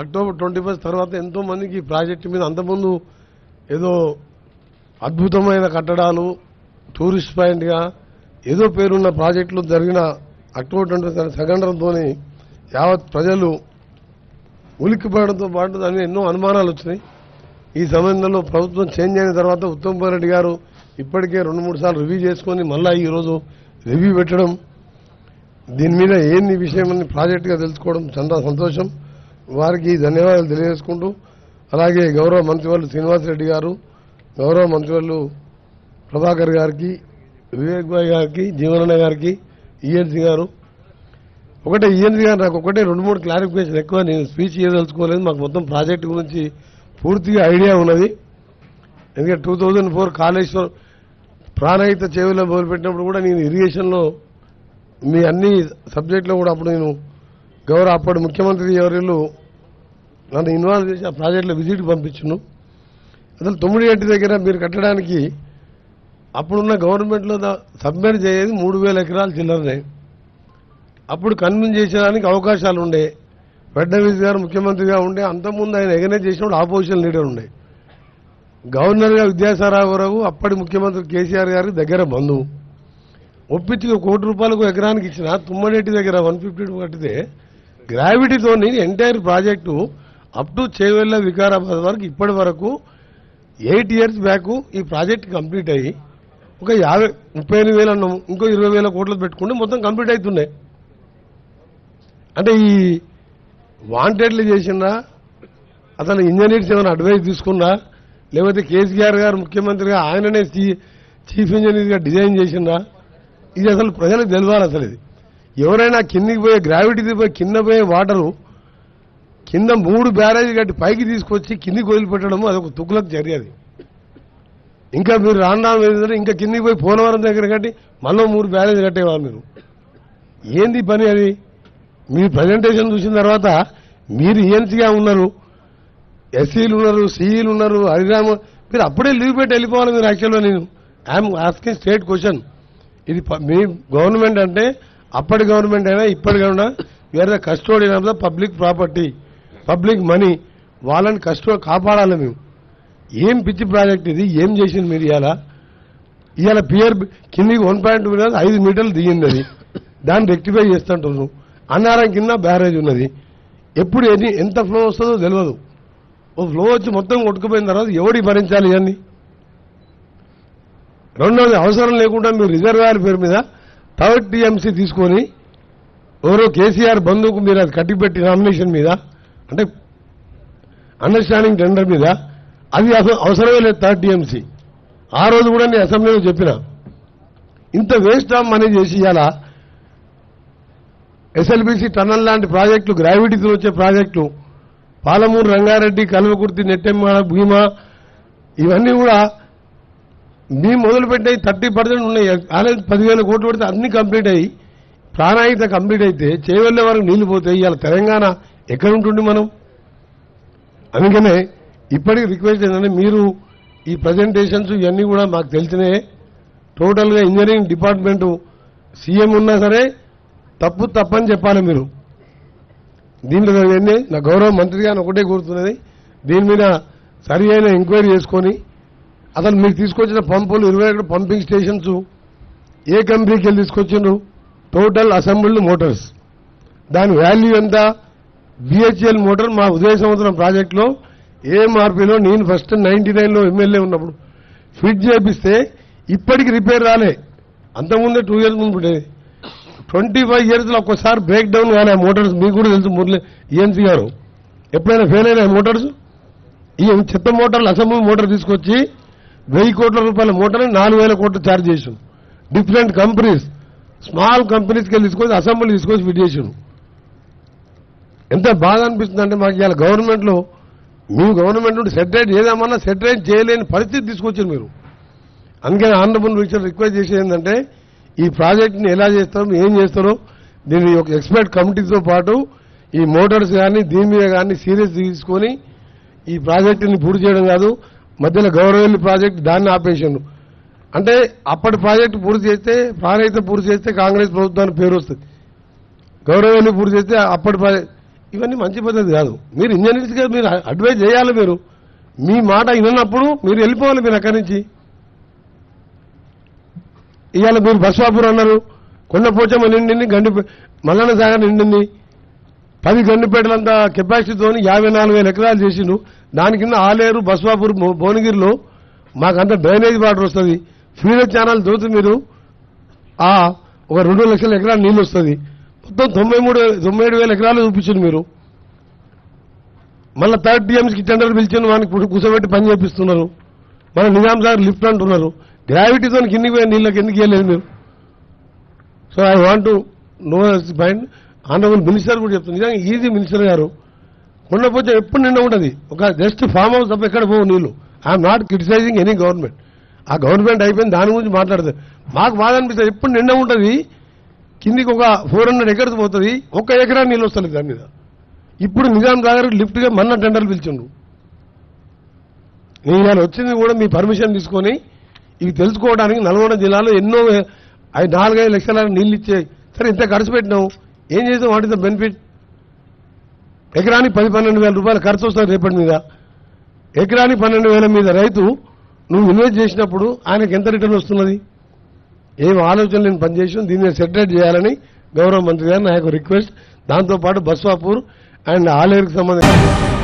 October 21 తర్వాత ఎంతో మందికి ఈ ప్రాజెక్టు మీద అంతకుముందు ఏదో అద్భుతమైన కట్టడాలు టూరిస్ట్ పాయింట్గా ఏదో పేరున్న ప్రాజెక్టులు జరిగిన అక్టోబర్ 21 సంఘటనతో యావత్ ప్రజలు ఉలిక్కిపడడంతో పాటు దాని ఎన్నో అనుమానాలు వచ్చినాయి. ఈ సమయంలో ప్రభుత్వం చేంజ్ అయిన తర్వాత ఉత్తమ్ కుమార్ రెడ్డి గారు ఇప్పటికే 2-3 సార్లు రివ్యూ చేసుకుని మళ్ళా ఈరోజు రివ్యూ పెట్టడం, దీని మీద ఏంది విషయం అని ప్రాజెక్టుగా తెలుసుకోవడం చాలా సంతోషం. వారికి ధన్యవాదాలు తెలియజేసుకుంటూ, అలాగే గౌరవ మంత్రివర్యులు శ్రీనివాసరెడ్డి గారు, గౌరవ మంత్రివర్యులు ప్రభాకర్ గారికి, వివేక్ భాయ్ గారికి, జీవనన్న గారికి, ఈఎన్సీ గారు ఒకటే ఈఎన్సీ గారు నాకు ఒకటే 2-3 క్లారిఫికేషన్ ఎక్కువ నేను స్పీచ్ చేయదలుచుకోలేదు. మాకు మొత్తం ప్రాజెక్టు గురించి పూర్తిగా ఐడియా ఉన్నది. ఎందుకంటే 2004 కాళేశ్వరం ప్రాణహిత చెవుల్లో మొదలుపెట్టినప్పుడు కూడా నేను ఇరిగేషన్లో మీ అన్ని సబ్జెక్టులో కూడా అప్పుడు నేను గౌరవ అప్పటి ముఖ్యమంత్రి ఎవరిళ్ళు నన్ను ఇన్వాల్వ్ చేసి ఆ ప్రాజెక్టులో విజిట్కి పంపించును. అసలు తొమ్మిడిగంటి దగ్గర మీరు కట్టడానికి అప్పుడున్న గవర్నమెంట్లో సబ్మిట్ చేయేది 3,000 ఎకరాలు చిల్లరనే. అప్పుడు కన్విన్స్ చేసేదానికి అవకాశాలు ఉండే. ఫడ్నవీస్ గారు ముఖ్యమంత్రిగా ఉండే, అంతకుముందు ఆయన ఎగనే చేసినప్పుడు ఆపోజిషన్ లీడర్ ఉండే. గవర్నర్గా విద్యాసాగరరావు అప్పటి ముఖ్యమంత్రి కేసీఆర్ గారికి దగ్గర బంధువు ఒప్పించి ₹1 కోటి ఎకరానికి ఇచ్చిన తుమ్మడేటి దగ్గర 152 కట్టితే గ్రావిటీతో entire project up to Chevella Vikarabad వరకు ఇప్పటి వరకు 8 ఇయర్స్ బ్యాక్ ఈ ప్రాజెక్ట్ కంప్లీట్ అయ్యి ఒక 38,000 అన్నాం, ఇంకో 20,000 కోట్లు పెట్టుకుంటే మొత్తం కంప్లీట్ అవుతున్నాయి. అంటే ఈ వాంటెడ్లు చేసిందా, అసలు ఇంజనీర్స్ ఏమైనా అడ్వైస్ తీసుకున్నా, లేకపోతే కేసీఆర్ గారు ముఖ్యమంత్రిగా ఆయననే చీఫ్ ఇంజనీర్గా డిజైన్ చేసిందా, ఇది అసలు ప్రజలకు తెలియాలి. అసలు ఇది ఎవరైనా కిందికి పోయే గ్రావిటీకి పోయి కింద పోయే వాటరు కింద 3 బ్యారేజ్ కట్టి పైకి తీసుకొచ్చి కిందికి వదిలిపెట్టడము అదొక తుక్కులకు చర్య. అది ఇంకా మీరు రాను ఇంకా కిందికి పోయి పోలవరం దగ్గర కట్టి మళ్ళీ 3 బ్యారేజ్ కట్టేవా మీరు? ఏంది పని అది? మీ ప్రజెంటేషన్ చూసిన తర్వాత మీరు ఈఎన్సీగా ఉన్నారు, ఎస్సీలు ఉన్నారు, సిఈలు ఉన్నారు, హరిరామ, మీరు అప్పుడే లీవ్ పెట్టి వెళ్ళిపోవాలి మీరు. యాక్చువల్గా నేను ఐఎమ్ ఆస్కింగ్ స్టేట్ క్వశ్చన్. ఇది మీ గవర్నమెంట్ అంటే అప్పటి గవర్నమెంట్ అయినా ఇప్పటికైనా we are the custodian of the public property, public money. వాళ్ళని కాపాడాలి మేము. ఏం పిచ్చి ప్రాజెక్ట్ ఇది? ఏం చేసింది మీరు? ఇవాళ పియర్ కిందికి 1.2 మీటర్స్ 5 మీటర్లు దిగింది. అది దాన్ని రెక్టిఫై చేస్తుంటున్నాను. అన్నారం కింద బ్యారేజ్ ఉన్నది. ఎప్పుడు ఎంత ఫ్లో వస్తుందో తెలియదు. ఓ ఫ్లో వచ్చి మొత్తం కొట్టుకుపోయిన తర్వాత ఎవడి భరించాలి ఇవన్నీ? రెండోది, అవసరం లేకుండా మీరు రిజర్వాయర్ పేరు మీద 3rd టీఎంసీ తీసుకొని ఎవరో కేసీఆర్ బంధువుకు మీరు అది కట్టిపెట్టి నామినేషన్ మీద, అంటే అండర్స్టాండింగ్ టెండర్ మీద, అది అవసరమే లేదు 3rd టీఎంసీ. ఆ రోజు కూడా నేను అసెంబ్లీలో చెప్పిన, ఇంత వేస్ట్ ఆఫ్ మనీ చేసి ఇవాళ ఎస్ఎల్బీసీ టన్నల్ లాంటి ప్రాజెక్టులు, గ్రావిటీతో వచ్చే ప్రాజెక్టులు, పాలమూరు రంగారెడ్డి, కల్వకుర్తి, నెట్టెమ్మ, భీమా, ఇవన్నీ కూడా మేము మొదలుపెట్టాయి 30% ఉన్నాయి. అలాగే 10,000 కోట్లు పెడితే అన్ని కంప్లీట్ అయ్యి ప్రాణాయిత కంప్లీట్ అయితే చేవెళ్లే వరకు నీళ్లు పోతాయి. ఇవాళ తెలంగాణ ఎక్కడుంటుండి మనం? అందుకనే ఇప్పటికి రిక్వెస్ట్ ఏంటంటే, మీరు ఈ ప్రజెంటేషన్స్ ఇవన్నీ కూడా మాకు తెలిసినాయి. టోటల్గా ఇంజనీరింగ్ డిపార్ట్మెంటు సీఎం ఉన్నా సరే తప్పని చెప్పాలి మీరు. దీంట్లో నా గౌరవ మంత్రి గారిని ఒకటే కోరుతున్నది, దీని మీద సరి అయిన ఎంక్వైరీ చేసుకొని అసలు మీరు తీసుకొచ్చిన పంపులు 21 పంపింగ్ స్టేషన్స్ ఏ కంపెనీకి వెళ్ళి తీసుకొచ్చిండ్రు? టోటల్ అసెంబ్ల్డ్ మోటార్స్, దాని వాల్యూ ఎంత? బిహెచ్ఎల్ మోటార్ మా ఉదయ సంవత్సరం ప్రాజెక్టులో ఏఎంఆర్పీలో నేను ఫస్ట్ 99లో ఎమ్మెల్యే ఉన్నప్పుడు ఫిట్ చేపిస్తే ఇప్పటికి రిపేర్ రాలే. అంతకుముందే 2 ఇయర్స్ ముందు ఉండేది. 25 ఇయర్స్లో ఒక్కసారి బ్రేక్ డౌన్ కానీ ఆ మోటార్స్ మీకు కూడా తెలుసు. మురళి ఈఎన్సీ గారు ఎప్పుడైనా ఫెయిల్ అయినా మోటార్స్, ఈ చెత్త మోటార్లు అసెంబ్లీ మోటార్ తీసుకొచ్చి 1,000 కోట్ల రూపాయల మోటార్ని 4,000 కోట్లు ఛార్జ్ చేసాం. డిఫరెంట్ కంపెనీస్, స్మాల్ కంపెనీస్కి వెళ్ళి తీసుకొచ్చి అసెంబ్లీ తీసుకొచ్చి ఫిట్ చేసాం. ఎంత బాధ అనిపిస్తుంది అంటే, మాకు ఇవాళ గవర్నమెంట్లో మీ గవర్నమెంట్ నుండి సెటరేట్ చేద్దామన్నా సెటరేట్ చేయలేని పరిస్థితి తీసుకొచ్చారు మీరు. అందుకని ఆనరబుల్ మినిస్టర్ రిక్వెస్ట్ చేసేది ఏంటంటే, ఈ ప్రాజెక్ట్ని ఎలా చేస్తారో, ఏం చేస్తారో దీన్ని ఒక ఎక్స్పర్ట్ కమిటీతో పాటు ఈ మోటార్స్ కానీ దీని మీద కానీ సీరియస్ తీసుకొని ఈ ప్రాజెక్టుని పూర్తి చేయడం కాదు. మధ్యలో గౌరవల్లి ప్రాజెక్టు దాన్ని ఆపేసాను. అంటే అప్పటి ప్రాజెక్టు పూర్తి చేస్తే, ప్రాణహిత పూర్తి చేస్తే కాంగ్రెస్ ప్రభుత్వానికి పేరు వస్తుంది. గౌరవల్లి పూర్తి చేస్తే అప్పటి ప్రాజెక్ట్ ఇవన్నీ మంచి పద్ధతి కాదు. మీరు ఇంజనీర్స్గా మీరు అడ్వైజ్ చేయాలి. మీరు మీ మాట విన్నప్పుడు మీరు వెళ్ళిపోవాలి మీరు అక్కడి నుంచి. ఇవాళ మీరు బస్వాపూర్ అన్నారు, కొండపోచమ్మ నిండింది, మల్లన్న సాగర్ నిండింది, 10 గండిపేటలంత కెపాసిటీతో 54,000 ఎకరాలు చేసిండు. దాని కింద ఆలేరు, బస్వాపూర్, భువనగిరిలో మాకంత డ్రైనేజ్ వాటర్ వస్తుంది. ఫీడర్ ఛానల్ తోటి మీరు ఒక 2 లక్షల ఎకరాలు నీళ్ళు వస్తుంది. మొత్తం 97,000 ఎకరాలు చూపించింది మీరు. మళ్ళీ 3rd టీఎంసీకి టెండర్ పిలిచిన వానికి కూర్చోబెట్టి పని చేపిస్తున్నారు. మన నిజాం సాగర్ లిఫ్ట్ అంటున్నారు. గ్రావిటీతో కిందికి పోయే నీళ్ళకి ఎందుకు ఇవ్వలేదు మీరు? So I want to know point. Honourable minister కూడా చెప్తుంది, నిజంగా ఈజీ మినిస్టర్ గారు. కొండపోతే ఎప్పుడు నిండా ఉంటుంది. ఒక జస్ట్ ఫామ్ హౌస్ తప్ప ఎక్కడ పోవు నీళ్లు. I'm not criticising any government. ఆ గవర్నమెంట్ అయిపోయింది, దాని గురించి మాట్లాడతారు. మాకు బాధ అనిపిస్తుంది, ఎప్పుడు నిండా ఉంటుంది. కిందికి ఒక 400 ఎకర్స్ పోతుంది, 1 ఎకరా నీళ్ళు వస్తుంది దాని మీద. ఇప్పుడు నిజాం సాగర్ లిఫ్ట్గా మొన్న టెండర్లు పిలిచిండు. నేను వచ్చింది కూడా మీ పర్మిషన్ తీసుకొని ఇవి తెలుసుకోవడానికి. నల్గొండ జిల్లాలో ఎన్నో 4-5 లక్షల నీళ్ళు ఇచ్చే, సరే ఇంత ఖర్చు పెట్టినావు, ఏం చేసావు? What is the benefit? ఎకరానికి 10-12 వేల రూపాయలు ఖర్చు వస్తుంది రేపటి మీద. ఎకరానికి 12,000 మీద రైతు నువ్వు ఇన్వెస్ట్ చేసినప్పుడు ఆయనకి ఎంత రిటర్న్ వస్తున్నది? ఏం ఆలోచన నేను పనిచేసి దీన్ని సెటిల్ చేయాలని గౌరవ మంత్రి గారు నా యొక్క రిక్వెస్ట్. దాంతోపాటు బస్వాపూర్ అండ్ ఆలేరుకు సంబంధించి